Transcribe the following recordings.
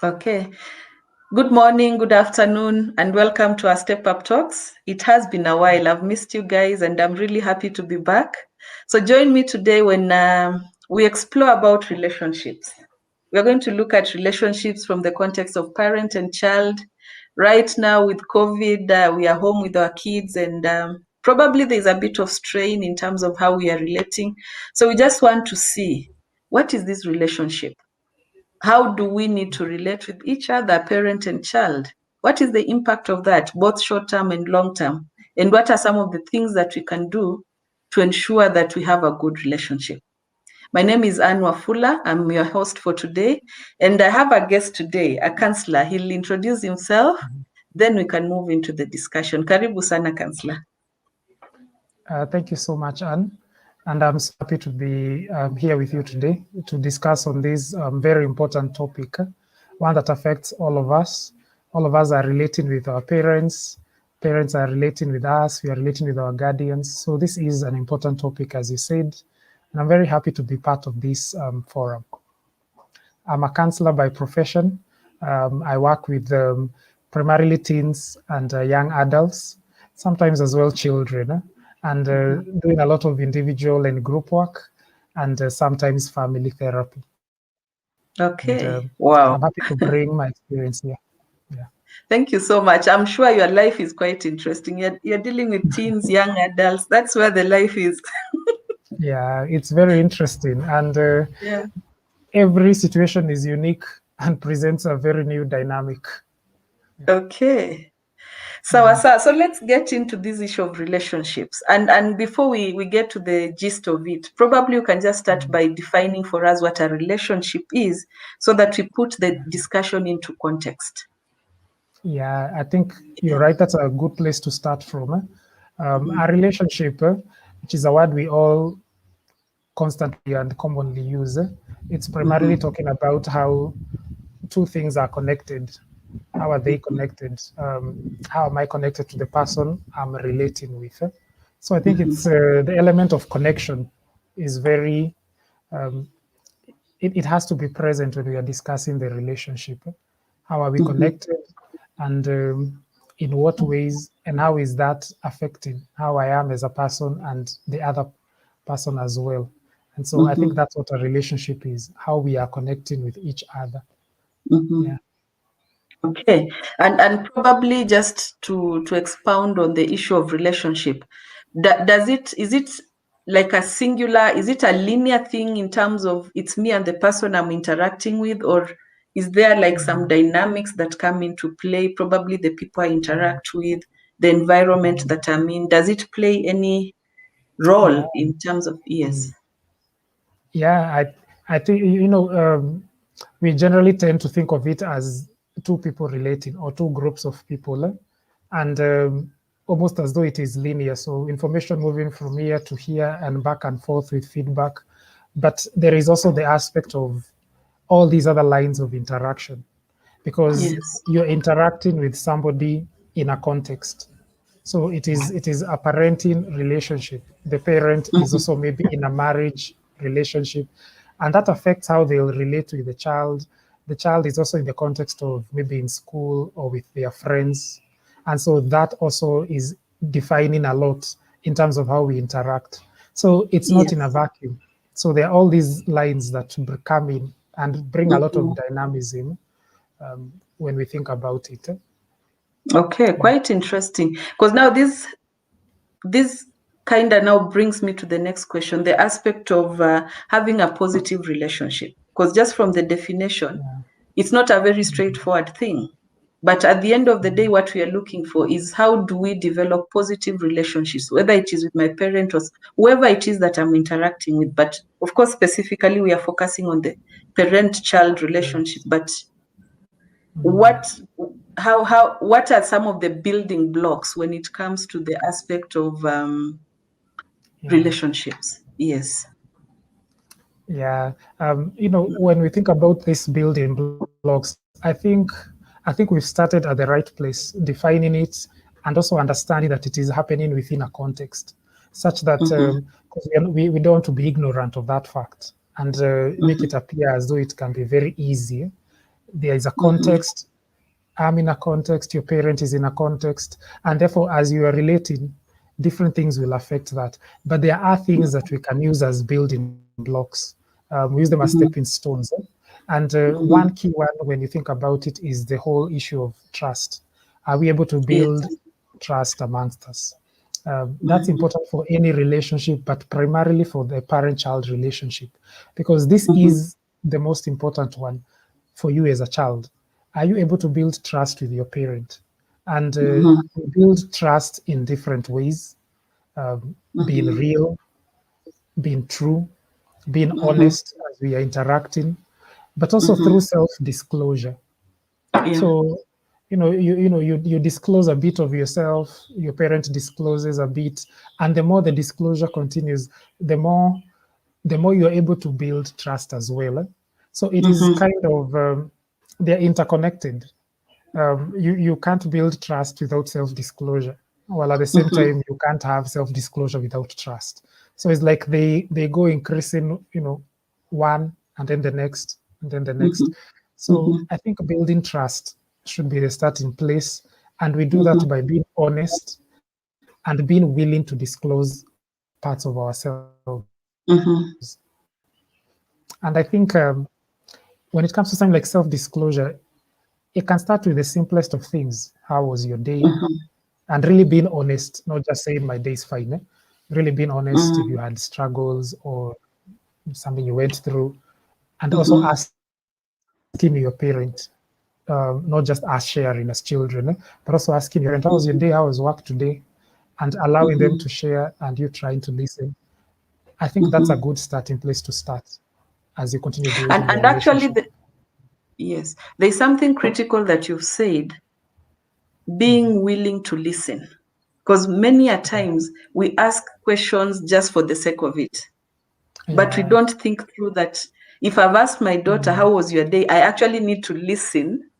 Okay. Good morning, good afternoon, and welcome to our Step Up Talks. It has been a while. I've missed you guys, and I'm really happy to be back. So join me today when we explore about relationships. We're going to look at relationships from the context of parent and child. Right now with COVID, we are home with our kids, and probably there's a bit of strain in terms of how we are relating. So we just want to see, what is this relationship? How do we need to relate with each other, parent and child? What is the impact of that, both short term and long term? And what are some of the things that we can do to ensure that we have a good relationship? My name is Anne Wafula. I'm your host for today. And I have a guest today, a counselor. He'll introduce himself, then we can move into the discussion. Karibu sana, counselor. Thank you so much, Anne. And I'm so happy to be here with you today to discuss on this very important topic, one that affects all of us. All of us are relating with our parents. Parents are relating with us. We are relating with our guardians. So this is an important topic, as you said. And I'm very happy to be part of this forum. I'm a counselor by profession. I work with primarily teens and young adults, sometimes as well children, and doing a lot of individual and group work, and sometimes family therapy. Okay, And, wow. I'm happy to bring my experience here. Yeah. Thank you so much. I'm sure your life is quite interesting. You're dealing with teens, young adults. That's where the life is. Yeah, it's very interesting. And Yeah. every situation is unique and presents a very new dynamic. Okay. So let's get into this issue of relationships. And before we get to the gist of it, probably you can just start by defining for us what a relationship is so that we put the discussion into context. Yeah, I think you're right. That's a good place to start from. A relationship, which is a word we all constantly and commonly use, it's primarily talking about how two things are connected. How are they connected? How am I connected to the person I'm relating with? So I think it's the element of connection is very, it has to be present when we are discussing the relationship. How are we connected? And in what ways, and how is that affecting how I am as a person and the other person as well? And so I think that's what a relationship is, how we are connecting with each other. Yeah. Okay. And probably just to expound on the issue of relationship, is it like a singular, is it a linear thing in terms of it's me and the person I'm interacting with, or is there like some dynamics that come into play, probably the people I interact with, the environment that I'm in? Does it play any role in terms of yes? Yeah, I think, we generally tend to think of it as two people relating or two groups of people, and almost as though it is linear. So information moving from here to here and back and forth with feedback. But there is also the aspect of all these other lines of interaction, because Yes. you're interacting with somebody in a context. So it is a parenting relationship. The parent is also maybe in a marriage relationship, and that affects how they'll relate with the child. The child is also in the context of maybe in school or with their friends, and so that also is defining a lot in terms of how we interact. So it's not in a Yes. vacuum. So there are all these lines that come in and bring a lot of dynamism when we think about it. Okay, quite interesting. Because now this kind of now brings me to the next question, the aspect of having a positive relationship. Because just from the definition, it's not a very straightforward thing. But at the end of the day, what we are looking for is how do we develop positive relationships, whether it is with my parent or whoever it is that I'm interacting with. But of course, specifically, we are focusing on the parent-child relationship. But what are some of the building blocks when it comes to the aspect of relationships? Yes. Yeah, when we think about these building blocks, I think we've started at the right place, defining it, and also understanding that it is happening within a context, such that 'cause we don't want to be ignorant of that fact and make it appear as though it can be very easy There is a context. I'm in a context, your parent is in a context, and therefore, as you are relating, different things will affect that. But there are things that we can use as building blocks. We use them as stepping stones. And one key one, when you think about it, is the whole issue of trust. Are we able to Yes. build trust amongst us? That's important for any relationship, but primarily for the parent-child relationship, because this is the most important one for you as a child. Are you able to build trust with your parent? And we build trust in different ways, being real, being true, being honest as we are interacting, but also through self-disclosure. Yeah. So, you disclose a bit of yourself, your parent discloses a bit, and the more the disclosure continues, the more you're able to build trust as well. So it is kind of they're interconnected. You can't build trust without self-disclosure, while at the same time you can't have self-disclosure without trust. So it's like they go increasing, one and then the next and then the next. So I think building trust should be the starting place, and we do that by being honest and being willing to disclose parts of ourselves. And I think when it comes to something like self-disclosure, it can start with the simplest of things. How was your day? And really being honest, not just saying my day is fine. Really being honest if you had struggles or something you went through, and also asking your parent, not just us sharing as children, but also asking your parent, how was your day? How was work today? And allowing them to share and you trying to listen. I think that's a good starting place to start as you continue building your And relationship. and actually, yes, there's something critical that you've said, being willing to listen. Because many a times we ask questions just for the sake of it, but we Yeah. don't think through that. If I've asked my daughter, how was your day? I actually need to listen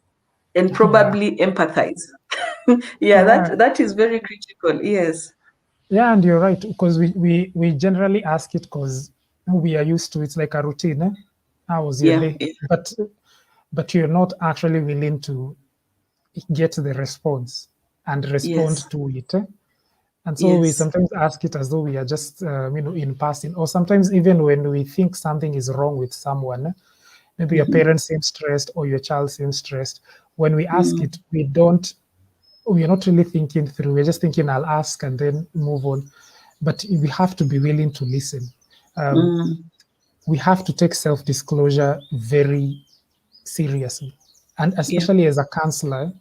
and Yeah. probably empathize. Yeah, Yeah. that is very critical. Yes. Yeah, and you're right, because we generally ask it because we are used to it's like a routine. How was your Yeah. day? Yeah. But you're not actually willing to get the response and Yes. respond to it. And so we Yes. sometimes ask it as though we are just in passing, or sometimes even when we think something is wrong with someone, maybe your parent seems stressed or your child seems stressed. When we ask it, we're not really thinking through. We're just thinking, I'll ask and then move on. But we have to be willing to listen. Um, we have to take self-disclosure very seriously. And Yeah. especially as a counselor,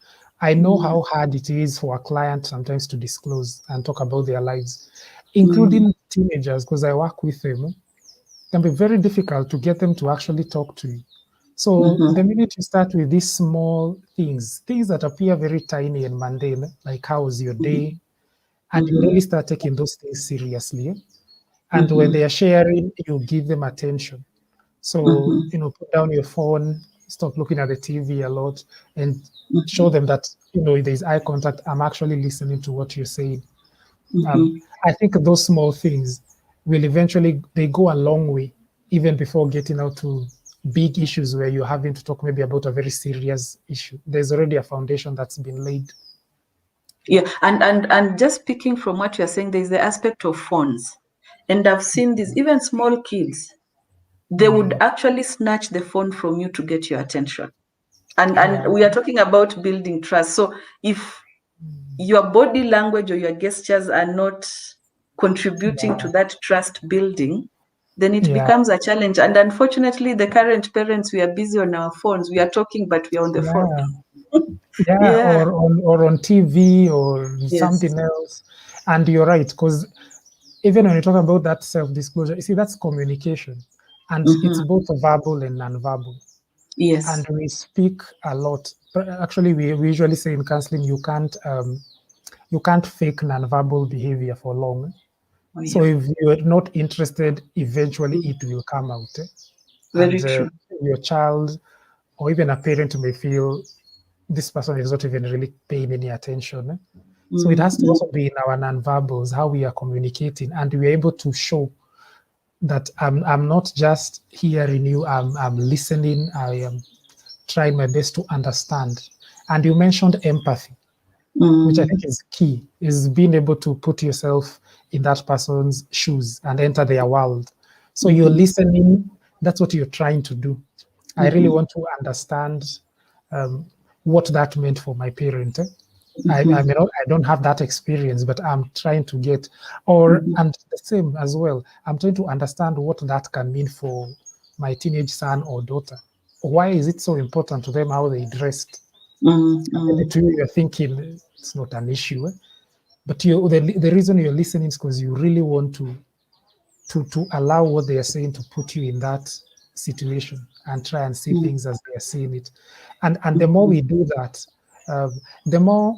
I know how hard it is for a client sometimes to disclose and talk about their lives, including teenagers, because I work with them. It can be very difficult to get them to actually talk to you. So the minute you start with these small things that appear very tiny and mundane, like how was your day, and you really start taking those things seriously, and when they are sharing, you give them attention. So, put down your phone, stop looking at the TV a lot, and show them that, there's eye contact. I'm actually listening to what you're saying. I think those small things will eventually, they go a long way, even before getting out to big issues where you're having to talk maybe about a very serious issue. There's already a foundation that's been laid. Yeah. And just speaking from what you're saying, there's the aspect of phones. And I've seen this, even small kids, they would actually snatch the phone from you to get your attention. And Yeah, we are talking about building trust. So if your body language or your gestures are not contributing to yeah, that trust building, then it yeah, becomes a challenge. And unfortunately, the current parents, we are busy on our phones. We are talking, but we are on the phone. yeah. Yeah, Yeah. or on TV or Yes. something else. And you're right, because even when you talk about that self-disclosure, you see, that's communication, and it's both verbal and non-verbal. Yes. And we speak a lot. Actually, we usually say in counseling, you can't fake non-verbal behavior for long. Oh, So yeah. if you're not interested, eventually it will come out. Very And true. your child or even a parent may feel this person is not even really paying any attention. So it has to also be in our non-verbals, how we are communicating, and we're able to show that I'm not just hearing you, I'm listening, I am trying my best to understand. And you mentioned empathy, which I think is key, is being able to put yourself in that person's shoes and enter their world. So you're listening, that's what you're trying to do. I really want to understand what that meant for my parent. I mean, I don't have that experience, but I'm trying to get, and the same as well, I'm trying to understand what that can mean for my teenage son or daughter. Why is it so important to them how they dressed? Maybe to you, you're thinking it's not an issue, but the reason you're listening is because you really want to allow what they are saying to put you in that situation and try and see things as they are seeing it. And the more we do that, um, the more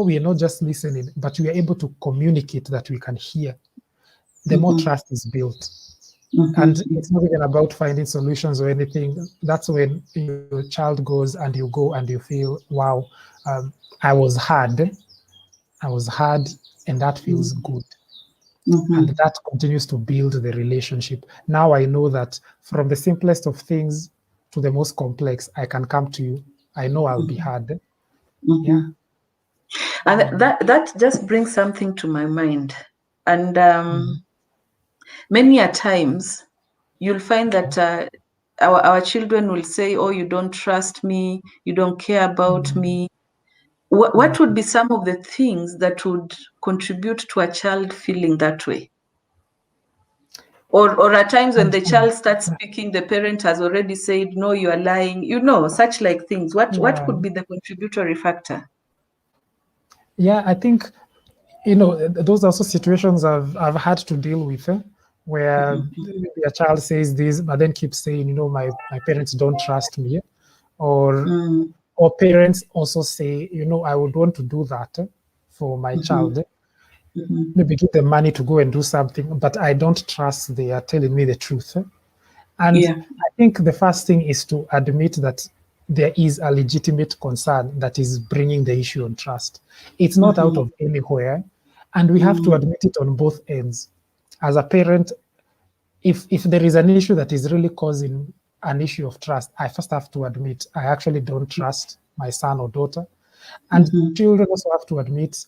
we are not just listening, but we are able to communicate that we can hear, the more trust is built. And it's not even about finding solutions or anything. That's when your child goes and you go and you feel, wow, I was heard, and that feels good. And that continues to build the relationship. Now I know that from the simplest of things to the most complex, I can come to you. I know I'll be heard. Yeah. And that just brings something to my mind. And many a times you'll find that our children will say, oh, you don't trust me, you don't care about me. What would be some of the things that would contribute to a child feeling that way? Or at times when the child starts speaking, the parent has already said, no, you are lying, such like things. What could be the contributory factor? Yeah, I think, those are also situations I've had to deal with, where maybe a child says this, but then keeps saying, my parents don't trust me, or parents also say, I would want to do that for my child, maybe give them money to go and do something, but I don't trust they are telling me the truth. And Yeah. I think the first thing is to admit that there is a legitimate concern that is bringing the issue on trust. It's not out of anywhere, and we have to admit it on both ends. As a parent, if there is an issue that is really causing an issue of trust, I first have to admit I actually don't trust my son or daughter. And children also have to admit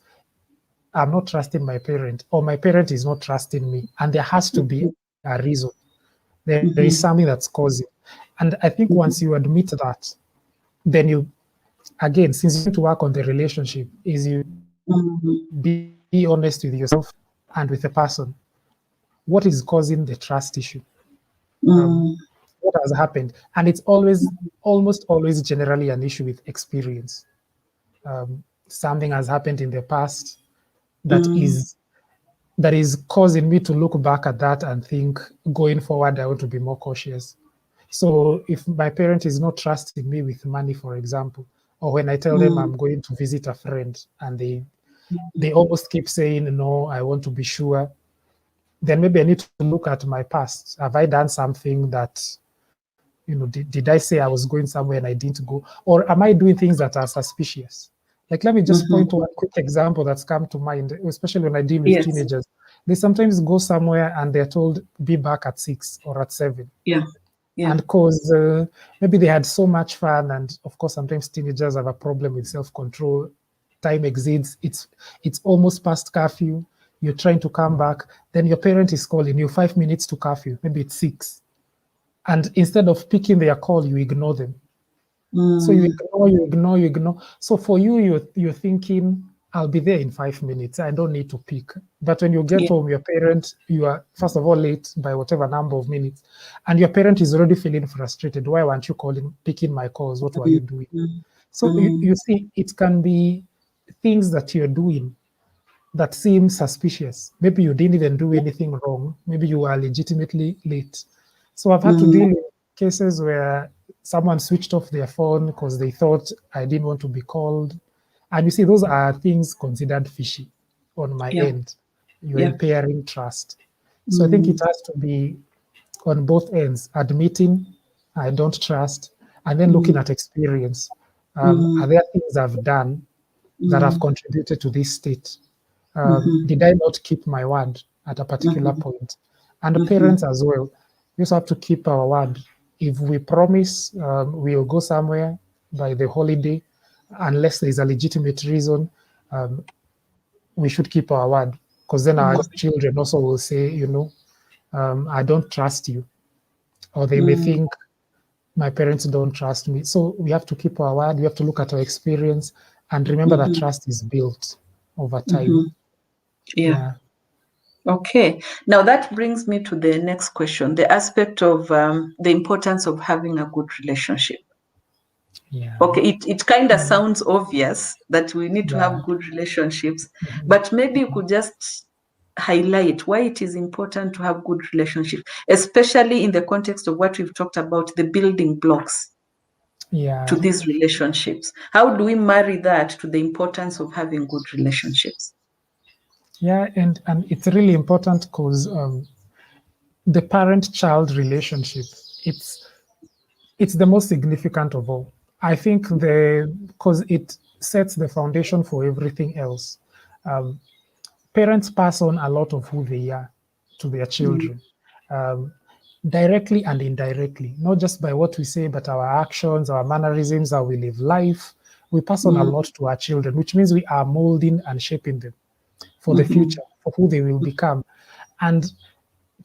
I'm not trusting my parent, or my parent is not trusting me. And there has to be a reason. There is something that's causing. And I think once you admit that, then you, again, since you're going to work on the relationship, is you be honest with yourself and with the person. What is causing the trust issue? What has happened? And it's almost always generally an issue with experience. Something has happened in the past that is causing me to look back at that and think, going forward, I want to be more cautious. So if my parent is not trusting me with money, for example, or when I tell them I'm going to visit a friend and they almost keep saying, no, I want to be sure, then maybe I need to look at my past. Have I done something that, did I say I was going somewhere and I didn't go? Or am I doing things that are suspicious? Like, let me just point to one quick example that's come to mind, especially when I deal with teenagers. They sometimes go somewhere and they're told, be back at 6 or at 7. Yeah. Yeah. And because maybe they had so much fun, and of course, sometimes teenagers have a problem with self-control. Time exceeds, it's almost past curfew. You're trying to come back, then your parent is calling you 5 minutes to curfew, maybe it's 6. And instead of picking their call, you ignore them. So you ignore. So for you're thinking, I'll be there in 5 minutes. I don't need to pick. But when you get home, your parent, you are first of all late by whatever number of minutes, and your parent is already feeling frustrated. Why weren't you picking my calls? What were you doing? So you see, it can be things that you're doing that seem suspicious. Maybe you didn't even do anything wrong. Maybe you are legitimately late. So I've had to deal with cases where someone switched off their phone because they thought I didn't want to be called. And you see, those are things considered fishy on my end. You're impairing trust. So I think it has to be on both ends, admitting I don't trust, and then looking at experience. Are there things I've done that have contributed to this state? Did I not keep my word at a particular point? And the parents as well, we also have to keep our word. If we promise we'll go somewhere by the holiday, unless there's a legitimate reason, we should keep our word, because then our children also will say, I don't trust you, or they may think my parents don't trust me. So we have to keep our word. We have to look at our experience and remember that trust is built over time. Yeah. Okay. Now that brings me to the next question, the aspect of the importance of having a good relationship. Yeah. Okay, it kind of sounds obvious that we need to Yeah. have good relationships, but maybe you could just highlight why it is important to have good relationships, especially in the context of what we've talked about, the building blocks Yeah. to these relationships. How do we marry that to the importance of having good relationships? Yeah, and it's really important because the parent-child relationship, it's the most significant of all. I think because it sets the foundation for everything else. Parents pass on a lot of who they are to their children, um, directly and indirectly, not just by what we say, but our actions, our mannerisms, how we live life. We pass on a lot to our children, which means we are molding and shaping them for the future, for who they will become. And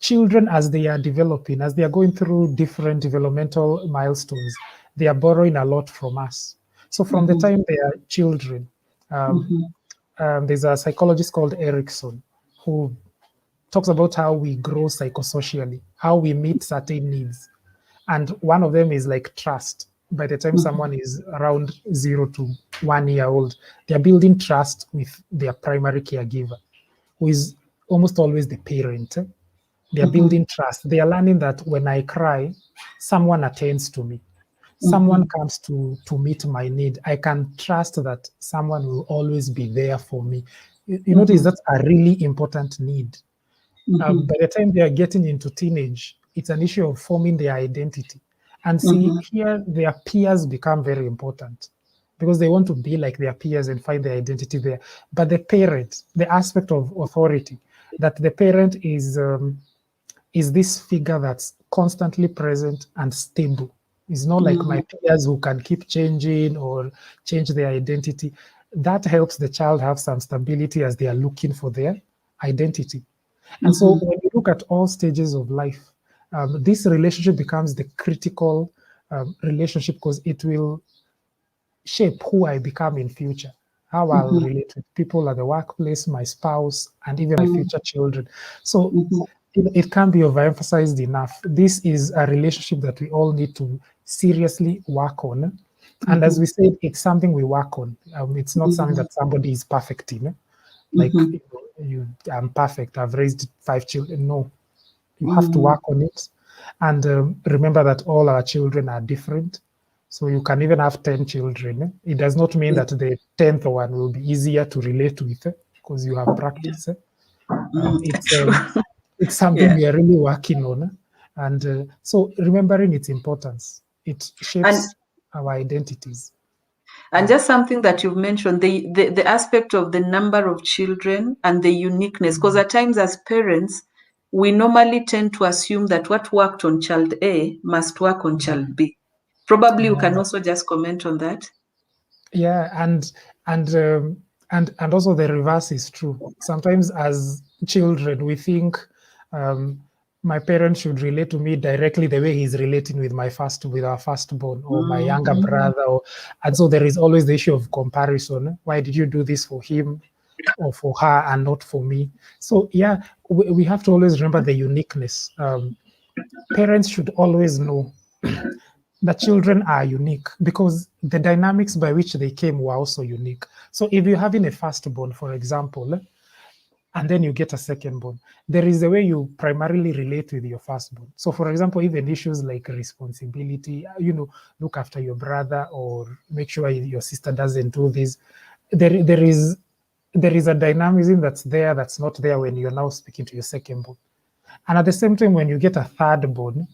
children, as they are developing, as they are going through different developmental milestones, they are borrowing a lot from us. So from the time they are children, there's a psychologist called Erickson who talks about how we grow psychosocially, how we meet certain needs. And one of them is like trust. By the time someone is around 0 to 1 year old, they're building trust with their primary caregiver, who is almost always the parent. They are building trust. They are learning that when I cry, someone attends to me. Someone comes to meet my need. I can trust that someone will always be there for me. You notice that's a really important need. By the time they are getting into teenage, it's an issue of forming their identity. And see, here their peers become very important because they want to be like their peers and find their identity there. But the parent, the aspect of authority, that the parent is this figure that's constantly present and stable. It's not like my peers who can keep changing or change their identity. That helps the child have some stability as they are looking for their identity. And so when you look at all stages of life, this relationship becomes the critical relationship because it will shape who I become in future, how I'll relate with people at the workplace, my spouse, and even my future children. So it can't be overemphasized enough. This is a relationship that we all need to seriously work on. And as we said, it's something we work on. It's not something that somebody is perfect in. Like I'm perfect. I've raised 5 children. No, you have to work on it, and remember that all our children are different. So you can even have 10 children. It does not mean that the 10th one will be easier to relate with because you have practice. It's True. it's something Yeah. we are really working on, and so remembering its importance, it And shapes our identities. And just something that you've mentioned, the aspect of the number of children and the uniqueness, because at times as parents, we normally tend to assume that what worked on child A must work on child B. Probably you can Yeah. also just comment on that. Yeah, and and also the reverse is true. Sometimes as children, we think um, my parent should relate to me directly the way he's relating with with our firstborn or my younger brother, and so there is always the issue of comparison. Why did you do this for him or for her and not for me? So yeah, we have to always remember the uniqueness. Parents should always know the children are unique because the dynamics by which they came were also unique. So if you're having a firstborn, for example, and then you get a secondborn, there is a way you primarily relate with your firstborn. So for example, even issues like responsibility, look after your brother or make sure your sister doesn't do this. There is a dynamism that's there that's not there when you're now speaking to your secondborn. And at the same time, when you get a thirdborn,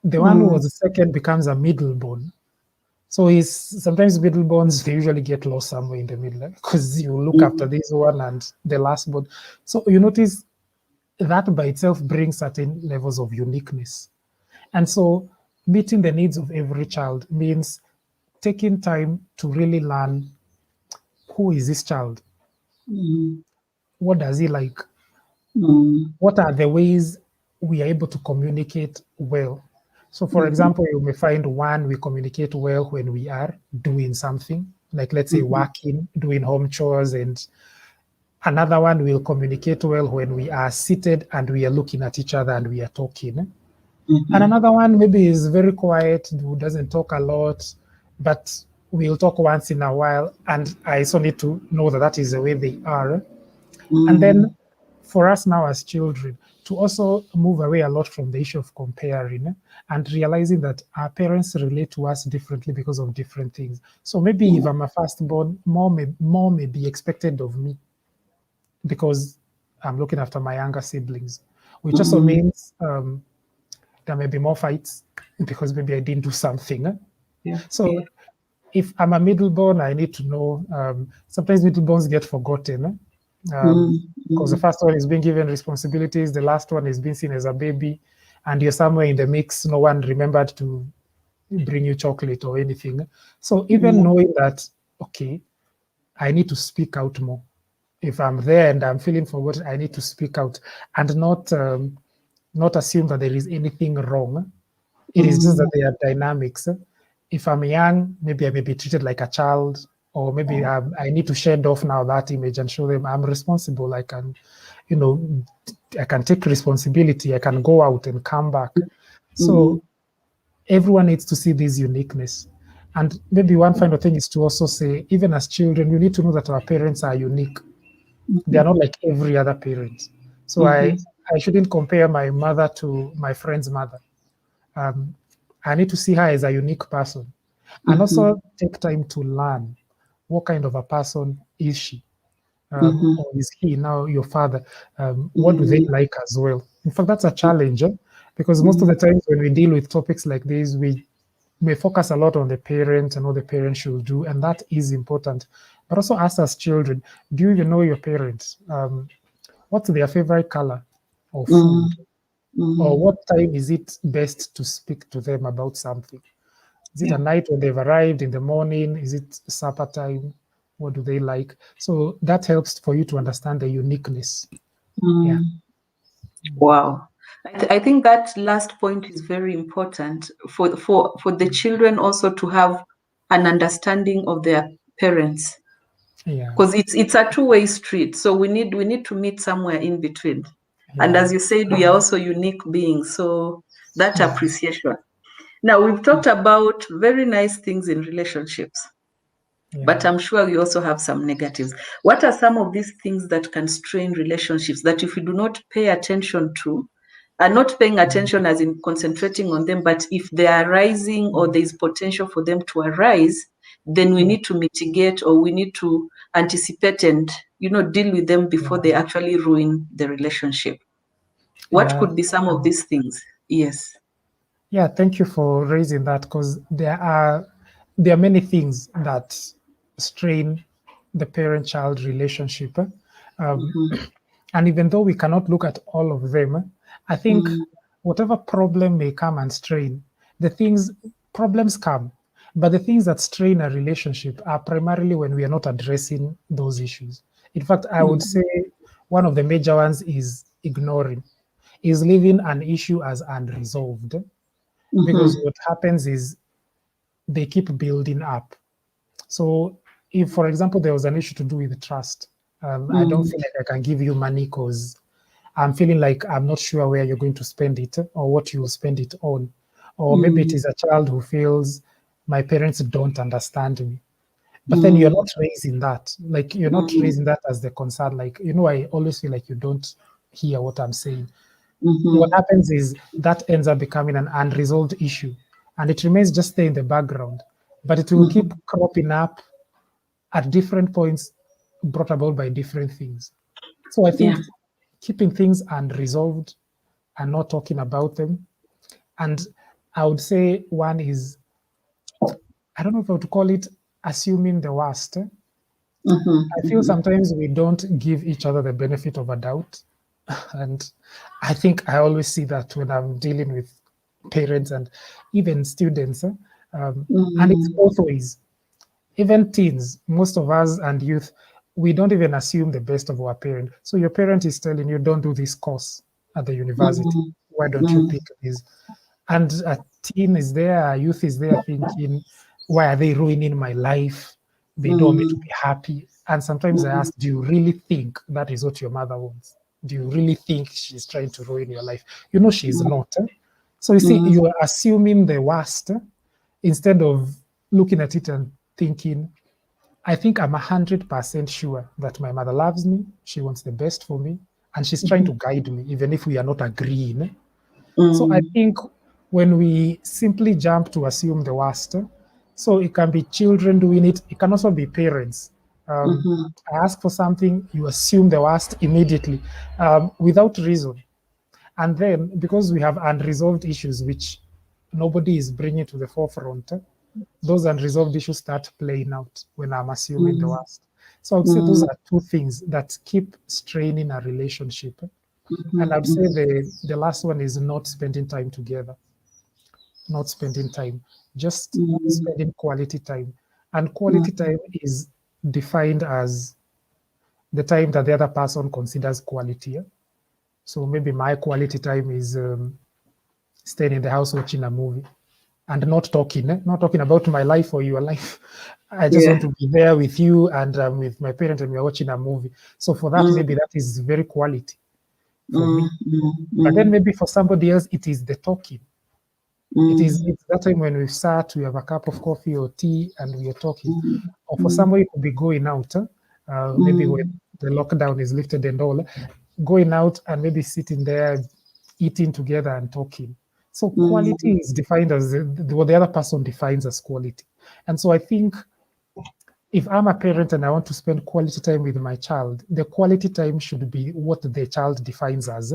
the one who was the second becomes a middleborn. So he's sometimes middle bonds, they usually get lost somewhere in the middle because you look after this one and the last bond. So you notice that by itself brings certain levels of uniqueness. And so meeting the needs of every child means taking time to really learn who is this child, Mm, what does he like, mm, what are the ways we are able to communicate well. So, for mhm, example, you may find one, we communicate well when we are doing something, like let's say mhm, working, doing home chores, and another one will communicate well when we are seated and we are looking at each other and we are talking. And mhm, another one maybe is very quiet, who doesn't talk a lot, but we'll talk once in a while. And I also need to know that that is the way they are. And mm, then for us now as children, to also move away a lot from the issue of comparing and realizing that our parents relate to us differently because of different things. So maybe if mm, I'm a firstborn, more may be expected of me because I'm looking after my younger siblings, which also mm, means there may be more fights because maybe I didn't do something. yeah, So yeah. if I'm a middleborn, I need to know. Sometimes middleborns get forgotten Mm, because the mm, first one is being given responsibilities, the last one is being seen as a baby, and you're somewhere in the mix. No one remembered to bring you chocolate or anything. So even mm, knowing that, okay, I need to speak out more. If I'm there and I'm feeling forgotten, I need to speak out and not assume that there is anything wrong. It is just that mm, they are dynamics. If I'm young, maybe I may be treated like a child, or maybe I need to shed off now that image and show them I'm responsible. I can, you know, I can take responsibility. I can go out and come back. mm, So everyone needs to see this uniqueness. And maybe one final thing is to also say, even as children, we need to know that our parents are unique. They are mhm, not like every other parent. So mhm, I shouldn't compare my mother to my friend's mother. Um, I need to see her as a unique person and mhm, also take time to learn what kind of a person is she, mhm, or is he now your father? What do they mm, like as well? In fact, that's a challenge because most of mm, the times when we deal with topics like this, we may focus a lot on the parent and what the parent should do, and that is important. But also, us as children, do you even know your parents? What's their favorite color or mm, food? Or mm, what time is it best to speak to them about something? Is it yeah. a night when they've arrived in the morning? Is it supper time? What do they like? So that helps for you to understand the uniqueness. Yeah. Mm. Wow. I think that last point is very important for the children also to have an understanding of their parents, Yeah. because it's a two-way street. So we need to meet somewhere in between. And Yeah. as you said, we are also unique beings. So that Yeah. appreciation. Now we've talked about very nice things in relationships, Yeah. but I'm sure we also have some negatives. What are some of these things that can strain relationships that if we do not pay attention to, and not paying attention as in concentrating on them, but if they are rising or there is potential for them to arise, then we Yeah. need to mitigate or we need to anticipate and deal with them before they Yeah. actually ruin the relationship. What Yeah. could be some of these things? Yes. Yeah, thank you for raising that because there are many things that strain the parent-child relationship. Um, Mm-hmm. and even though we cannot look at all of them, I think Mm-hmm. whatever problem may come and strain, the things problems come, but the things that strain a relationship are primarily when we are not addressing those issues. In fact, I would say one of the major ones is ignoring, is leaving an issue as unresolved because Mm-hmm. what happens is they keep building up. So, if, for example, there was an issue to do with trust, I don't Mm-hmm. feel like I can give you money because I'm feeling like I'm not sure where you're going to spend it or what you will spend it on. Or maybe it Mm-hmm. is a child who feels my parents don't understand me. But then you're Mm-hmm. not raising that. Like, you're not Mm-hmm. raising that as the concern. Like, I always feel like you don't hear what I'm saying. What Mm-hmm. happens is that ends up becoming an unresolved issue and it remains just there in the background, but it will keep Mm-hmm. cropping up at different points brought about by different things. So I think Yeah. keeping things unresolved and not talking about them. And I would say one is, I don't know if I would call it assuming the worst. I feel Mm-hmm. sometimes we don't give each other the benefit of a doubt. And I think I always see that when I'm dealing with parents and even students. And it's both ways. Even teens, most of us and youth, we don't even assume the best of our parent. So your parent is telling you, don't do this course at the university. Why don't you pick this? And a teen is there, a youth is there thinking, why are they ruining my life? They don't want me to be happy. And sometimes I ask, do you really think that is what your mother wants? Do you really think she's trying to ruin your life? You know she's not. So you see, you are assuming the worst instead of looking at it and thinking, I think I'm 100% sure that my mother loves me. She wants the best for me, and she's trying to guide me, even if we are not agreeing. So I think when we simply jump to assume the worst, so it can be children doing it, it can also be parents. I ask for something, you assume the worst immediately without reason. And then because we have unresolved issues, which nobody is bringing to the forefront, those unresolved issues start playing out when I'm assuming the worst. So I would say those are two things that keep straining a relationship. And I'd say the last one is not spending time together, not spending time, just spending quality time. And quality time is defined as the time that the other person considers quality. So maybe my quality time is staying in the house watching a movie and not talking about my life or your life. I just want to be there with you and with my parents and we're watching a movie. So for that, maybe that is very quality for me. But then maybe for somebody else, it is the talking. It's that time when we've sat, we have a cup of coffee or tea and we are talking. Or for somebody, it could be going out, maybe when the lockdown is lifted and all, going out and maybe sitting there, eating together and talking. So quality is defined as what the other person defines as quality. And so I think if I'm a parent and I want to spend quality time with my child, the quality time should be what the child defines as,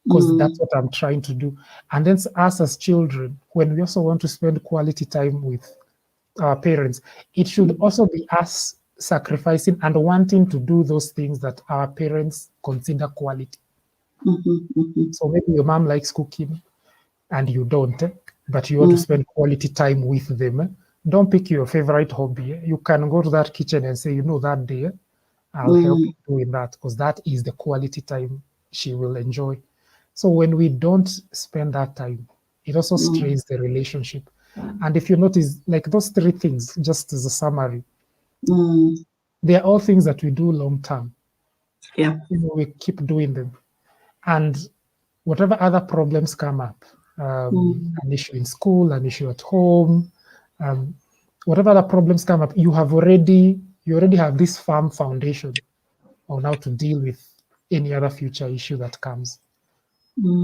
because that's what I'm trying to do. And then us as children, when we also want to spend quality time with our parents, it should also be us sacrificing and wanting to do those things that our parents consider quality. So maybe your mom likes cooking and you don't, but you want to spend quality time with them. Don't pick your favorite hobby. You can go to that kitchen and say, that day I'll help you doing that, because that is the quality time she will enjoy. So when we don't spend that time, it also strains the relationship. And if you notice, like those three things, just as a summary, they are all things that we do long term. Yeah. We keep doing them. And whatever other problems come up, an issue in school, an issue at home, whatever other problems come up, you already have this firm foundation on how to deal with any other future issue that comes.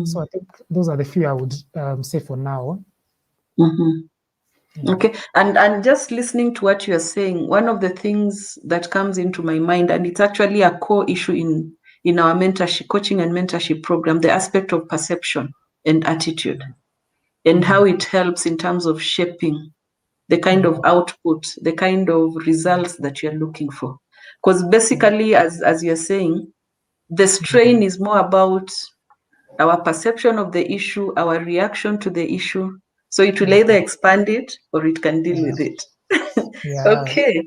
So I think those are the few I would say for now. Okay, and just listening to what you're saying, one of the things that comes into my mind, and it's actually a core issue in our mentorship, coaching and mentorship program, the aspect of perception and attitude, and how it helps in terms of shaping the kind of output, the kind of results that you're looking for. Because basically, as you're saying, the strain is more about our perception of the issue, our reaction to the issue. So it will either expand it or it can deal with it. Okay.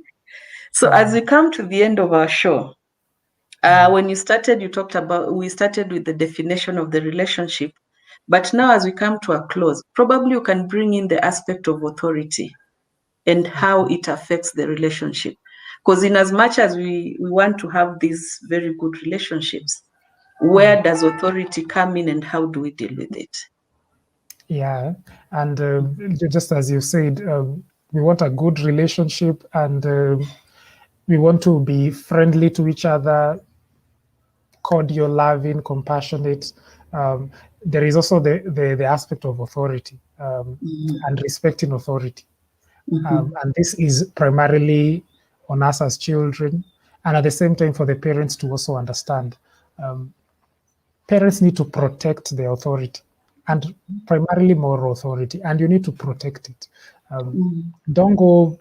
So as we come to the end of our show, when you started, we started with the definition of the relationship. But now as we come to a close, probably you can bring in the aspect of authority and how it affects the relationship. Because in as much as we want to have these very good relationships, where does authority come in and how do we deal with it? Yeah, and just as you said, we want a good relationship and we want to be friendly to each other, cordial, loving, compassionate. There is also the aspect of authority and respecting authority. And this is primarily on us as children, and at the same time for the parents to also understand. Parents need to protect the authority, and primarily moral authority, and you need to protect it. Don't go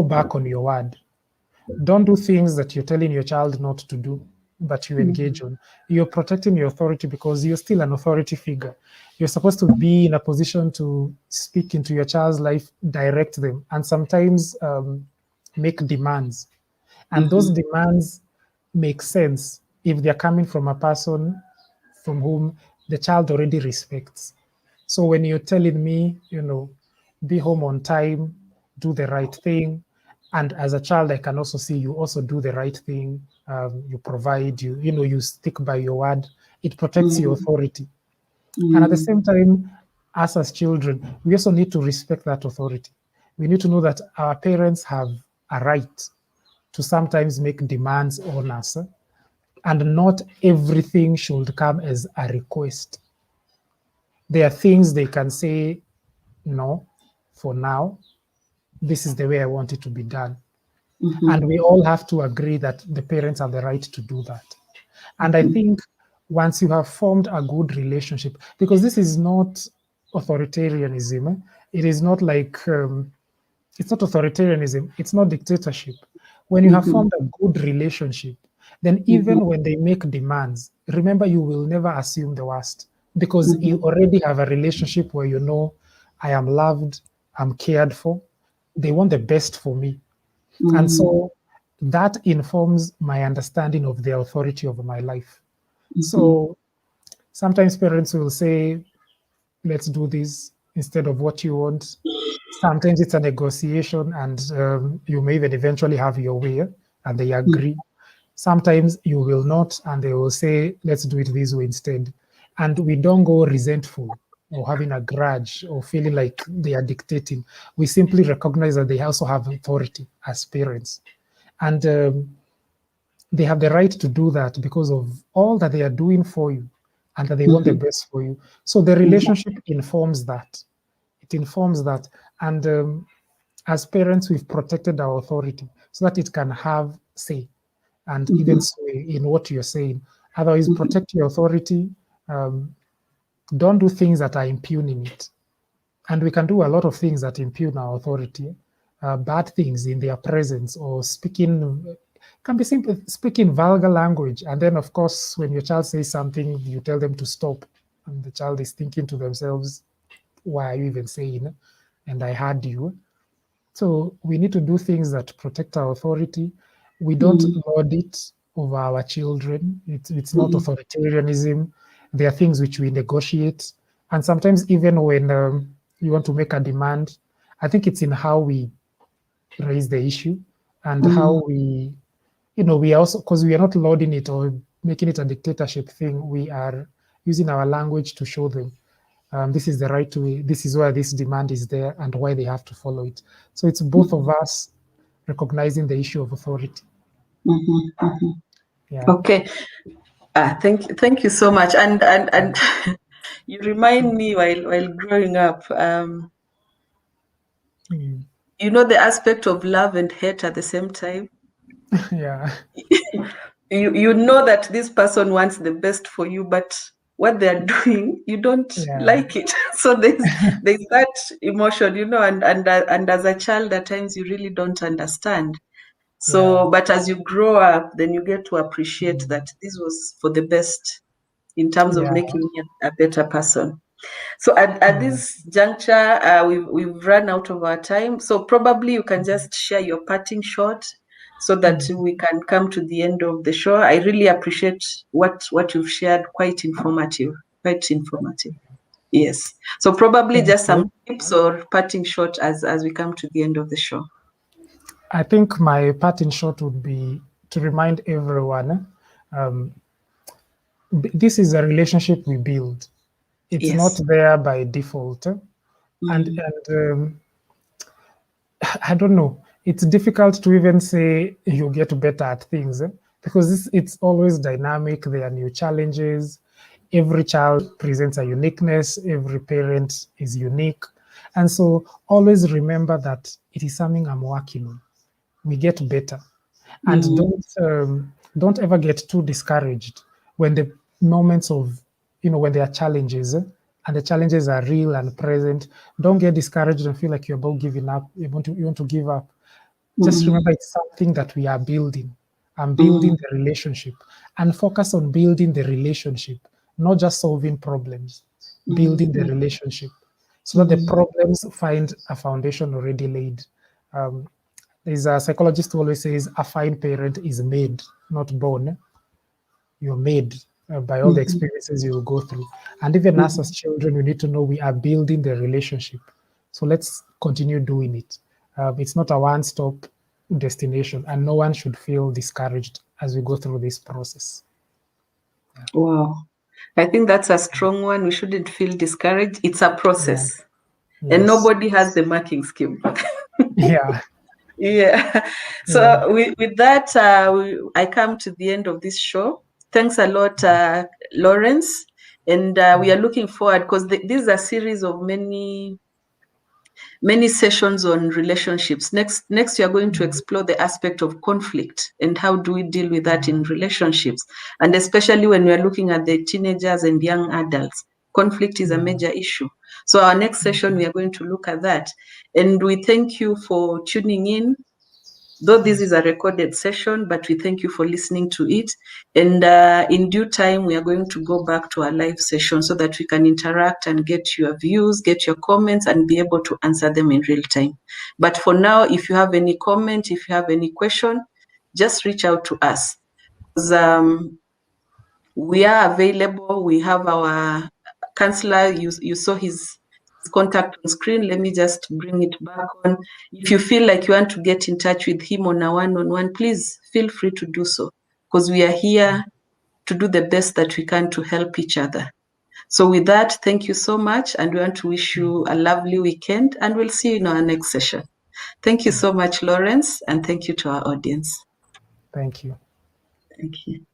back on your word. Don't do things that you're telling your child not to do. that you engage on. You're protecting your authority because you're still an authority figure. You're supposed to be in a position to speak into your child's life, direct them, and sometimes make demands. And those demands make sense if they're coming from a person from whom the child already respects. So when you're telling me, be home on time, do the right thing, and as a child, I can also see you also do the right thing. You provide, you stick by your word. It protects your authority. And at the same time, us as children, we also need to respect that authority. We need to know that our parents have a right to sometimes make demands on us, and not everything should come as a request. There are things they can say, no, for now, this is the way I want it to be done. And we all have to agree that the parents have the right to do that. And I think once you have formed a good relationship, because this is not authoritarianism, it is not like, it's not authoritarianism, it's not dictatorship. When you have formed a good relationship, then even when they make demands, remember you will never assume the worst because you already have a relationship where I am loved, I'm cared for, they want the best for me. And so that informs my understanding of the authority of my life. So sometimes parents will say, let's do this instead of what you want. Sometimes it's a negotiation, and you may even eventually have your way, and they agree. Sometimes you will not, and they will say, let's do it this way instead. And we don't go resentful or having a grudge or feeling like they are dictating. We simply recognize that they also have authority as parents. And they have the right to do that because of all that they are doing for you and that they want the best for you. So the relationship informs that. It informs that. And as parents, we've protected our authority so that it can have say and even sway in what you're saying. Otherwise, protect your authority. Don't do things that are impugning it. And we can do a lot of things that impugn our authority. Bad things in their presence, or can be simple, speaking vulgar language. And then, of course, when your child says something, you tell them to stop. And the child is thinking to themselves, why are you even saying? And I heard you. So we need to do things that protect our authority. We don't lord it over our children. It's not authoritarianism. There are things which we negotiate. And sometimes even when you want to make a demand, I think it's in how we raise the issue and how we also, because we are not loading it or making it a dictatorship thing, we are using our language to show them this is the right way, this is why this demand is there and why they have to follow it. So it's both of us recognizing the issue of authority. Yeah. Okay. Thank you so much. And you remind me while growing up, the aspect of love and hate at the same time. Yeah. You know that this person wants the best for you, but what they're doing, you don't like it. So there's that emotion, and as a child, at times you really don't understand. So, but as you grow up, then you get to appreciate that this was for the best in terms of making me a better person. So at this juncture, we've run out of our time. So probably you can just share your parting shot so that we can come to the end of the show. I really appreciate what you've shared. Quite informative. Quite informative. Yes. So probably just some tips or parting shot as we come to the end of the show. I think my parting shot would be to remind everyone this is a relationship we build. It's not there by default. And I don't know, it's difficult to even say you get better at things because it's always dynamic. There are new challenges. Every child presents a uniqueness. Every parent is unique. And so always remember that it is something I'm working on. We get better. And don't ever get too discouraged when the moments of, when there are challenges and the challenges are real and present. Don't get discouraged and feel like you're about giving up. You want to give up. Just remember it's something that we are building. I'm building the relationship, and focus on building the relationship, not just solving problems, building the relationship so that the problems find a foundation already laid. There's a psychologist who always says a fine parent is made, not born. You're made by all the experiences you will go through. And even us as children, we need to know we are building the relationship. So let's continue doing it. It's not a one-stop destination, and no one should feel discouraged as we go through this process. Wow. I think that's a strong one. We shouldn't feel discouraged. It's a process. Yeah. And Yes. nobody has the marking scheme. Yeah. Yeah. So Yeah. with that, I come to the end of this show. Thanks a lot, Lawrence. And we are looking forward because this is a series of many sessions on relationships. Next, we are going to explore the aspect of conflict and how do we deal with that in relationships. And especially when we are looking at the teenagers and young adults, conflict is a major issue. So our next session, we are going to look at that. And we thank you for tuning in. Though this is a recorded session, but we thank you for listening to it. And in due time, we are going to go back to our live session so that we can interact and get your views, get your comments, and be able to answer them in real time. But for now, if you have any comment, if you have any question, just reach out to us. Because we are available. We have our counselor. You saw his contact on screen. Let me just bring it back on. If you feel like you want to get in touch with him on a one-on-one, please feel free to do so, because we are here to do the best that we can to help each other. So with that, thank you so much, and we want to wish you a lovely weekend, and we'll see you in our next session. Thank you so much, Lawrence, and thank you to our audience. Thank you. Thank you.